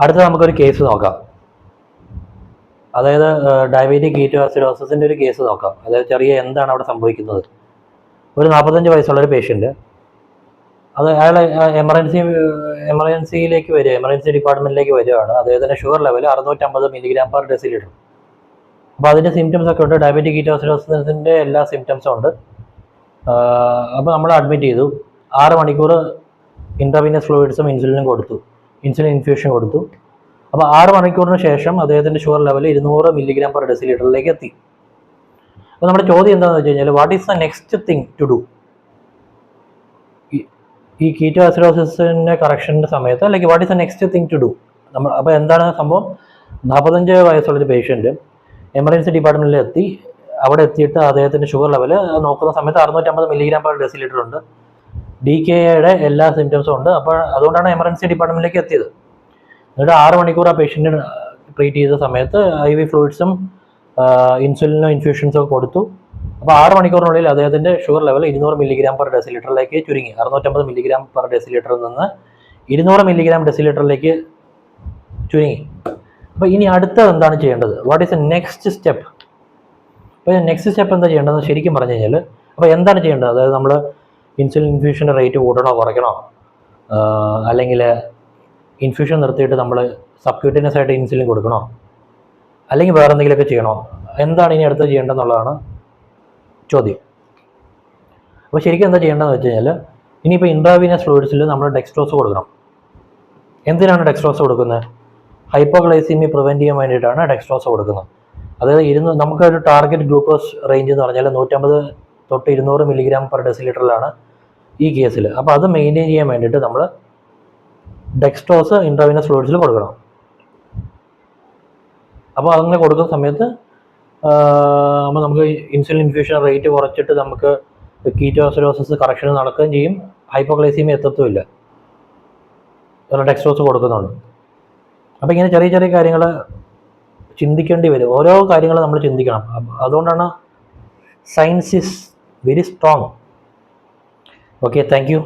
അടുത്ത നമുക്കൊരു കേസ് നോക്കാം. അതായത് ഡയബറ്റിക് കീറ്റോസിഡോസിൻ്റെ ഒരു കേസ് നോക്കാം. അതായത് ചെറിയ എന്താണ് അവിടെ സംഭവിക്കുന്നത്. ഒരു 45 വയസ്സുള്ള ഒരു പേഷ്യൻ്റ്, അത് അയാൾ എമർജൻസിയിലേക്ക് വരിക, എമർജൻസി ഡിപ്പാർട്ട്മെൻറ്റിലേക്ക് വരികയാണ്. അദ്ദേഹത്തിൻ്റെ ഷുഗർ ലെവൽ 650 mg/dL. അപ്പോൾ അതിൻ്റെ സിംറ്റംസ് ഒക്കെ ഉണ്ട്. ഡയബറ്റിക് കീറ്റോസിഡോസിൻ്റെ എല്ലാ സിംറ്റംസും ഉണ്ട്. അപ്പോൾ നമ്മൾ അഡ്മിറ്റ് ചെയ്തു. 6 മണിക്കൂർ ഇൻട്രാവീനസ് ഫ്ലൂയിഡ്സും ഇൻസുലിനും കൊടുത്തു, ഇൻസുലിൻ ഇൻഫ്യൂഷൻ കൊടുത്തു. അപ്പോൾ 6 മണിക്കൂറിന് ശേഷം അദ്ദേഹത്തിൻ്റെ ഷുഗർ ലെവൽ 200 mg/dL എത്തി. അപ്പോൾ നമ്മുടെ ചോദ്യം എന്താണെന്ന് വെച്ച് കഴിഞ്ഞാൽ, what is the next thing to do? ഈ കീറ്റോസിഡോസിസിൻ്റെ കറക്ഷൻ്റെ സമയത്ത്, അല്ലെങ്കിൽ what is the next thing to do? അപ്പോൾ എന്താണ് സംഭവം? 45 വയസ്സുള്ളൊരു പേഷ്യൻ്റ് എമർജൻസി ഡിപ്പാർട്ട്മെൻറ്റിൽ എത്തി. അവിടെ എത്തിയിട്ട് അദ്ദേഹത്തിൻ്റെ ഷുഗർ ലെവൽ നോക്കുന്ന സമയത്ത് 650 mg/dL ഉണ്ട്. DKAയുടെ എല്ലാ സിംറ്റംസും ഉണ്ട്. അപ്പോൾ അതുകൊണ്ടാണ് എമർജൻസി ഡിപ്പാർട്ട്മെൻറ്റിലേക്ക് എത്തിയത്. എന്നിട്ട് 6 മണിക്കൂർ ആ പേഷ്യൻറ്റിന് ട്രീറ്റ് ചെയ്ത സമയത്ത് IV ഫ്ലൂയിഡ്സും ഇൻസുലിനും ഇൻഫ്യൂഷൻസും ഒക്കെ കൊടുത്തു. അപ്പോൾ 6 മണിക്കൂറിനുള്ളിൽ അദ്ദേഹത്തിൻ്റെ ഷുഗർ ലെവൽ 200 mg/dL ചുരുങ്ങി. 650 mg/dL നിന്ന് 200 mg/dL ചുരുങ്ങി. അപ്പോൾ ഇനി അടുത്തത് എന്താണ് ചെയ്യേണ്ടത്? What is the next step? അപ്പോൾ നെക്സ്റ്റ് സ്റ്റെപ്പ് എന്താ ചെയ്യേണ്ടതെന്ന് ശരിക്കും പറഞ്ഞു കഴിഞ്ഞാൽ, അപ്പോൾ എന്താണ് ചെയ്യേണ്ടത്? അതായത് നമ്മൾ ഇൻസുലിൻ ഇൻഫ്യൂഷൻ്റെ റേറ്റ് കൂട്ടണോ കുറയ്ക്കണോ, അല്ലെങ്കിൽ ഇൻഫ്യൂഷൻ നിർത്തിയിട്ട് നമ്മൾ സബ്ക്യൂട്ടീനിയസ് ആയിട്ട് ഇൻസുലിൻ കൊടുക്കണോ, അല്ലെങ്കിൽ വേറെ എന്തെങ്കിലുമൊക്കെ ചെയ്യണോ? എന്താണ് ഇനി അടുത്ത് ചെയ്യേണ്ടതെന്നുള്ളതാണ് ചോദ്യം. അപ്പോൾ ശരിക്കും എന്താ ചെയ്യേണ്ടതെന്ന് വെച്ച് കഴിഞ്ഞാൽ, ഇനിയിപ്പോൾ ഇൻട്രാവീനസ് ഫ്ലൂയിഡ്സിൽ നമ്മൾ ഡെക്സ്ട്രോസ് കൊടുക്കണം. എന്തിനാണ് ഡെക്സ്ട്രോസ് കൊടുക്കുന്നത്? ഹൈപ്പോഗ്ലൈസീമിയ പ്രിവെൻറ്റ് ചെയ്യാൻ വേണ്ടിയിട്ടാണ് ഡെക്സ്ട്രോസ് കൊടുക്കുന്നത്. അതായത് നമുക്കൊരു ടാർഗറ്റ് ഗ്ലൂക്കോസ് റേഞ്ച് എന്ന് പറഞ്ഞാൽ 150 തൊട്ട് 200 mg/dL ഈ കേസിൽ. അപ്പോൾ അത് മെയിൻറ്റെയിൻ ചെയ്യാൻ വേണ്ടിയിട്ട് നമ്മൾ ഡെക്സ്ട്രോസ് ഇൻട്രാവീനസ് ഫ്ലൂയിഡ്സിൽ കൊടുക്കണം. അപ്പോൾ അങ്ങനെ കൊടുക്കുന്ന സമയത്ത് അപ്പോൾ നമുക്ക് ഇൻസുലിൻ ഇൻഫ്യൂഷൻ റേറ്റ് കുറച്ചിട്ട് നമുക്ക് കീറ്റോസിഡോസിസ് കറക്ഷൻ നടക്കുകയും ചെയ്യും, ഹൈപ്പോഗ്ലൈസീമിയ എത്തത്തുമില്ല, ഡെക്സ്ട്രോസ് കൊടുക്കുന്നുണ്ട്. അപ്പോൾ ഇങ്ങനെ ചെറിയ ചെറിയ കാര്യങ്ങൾ ചിന്തിക്കേണ്ടി വരും. ഓരോ കാര്യങ്ങൾ നമ്മൾ ചിന്തിക്കണം. അതുകൊണ്ടാണ് science is very strong. Okay, thank you.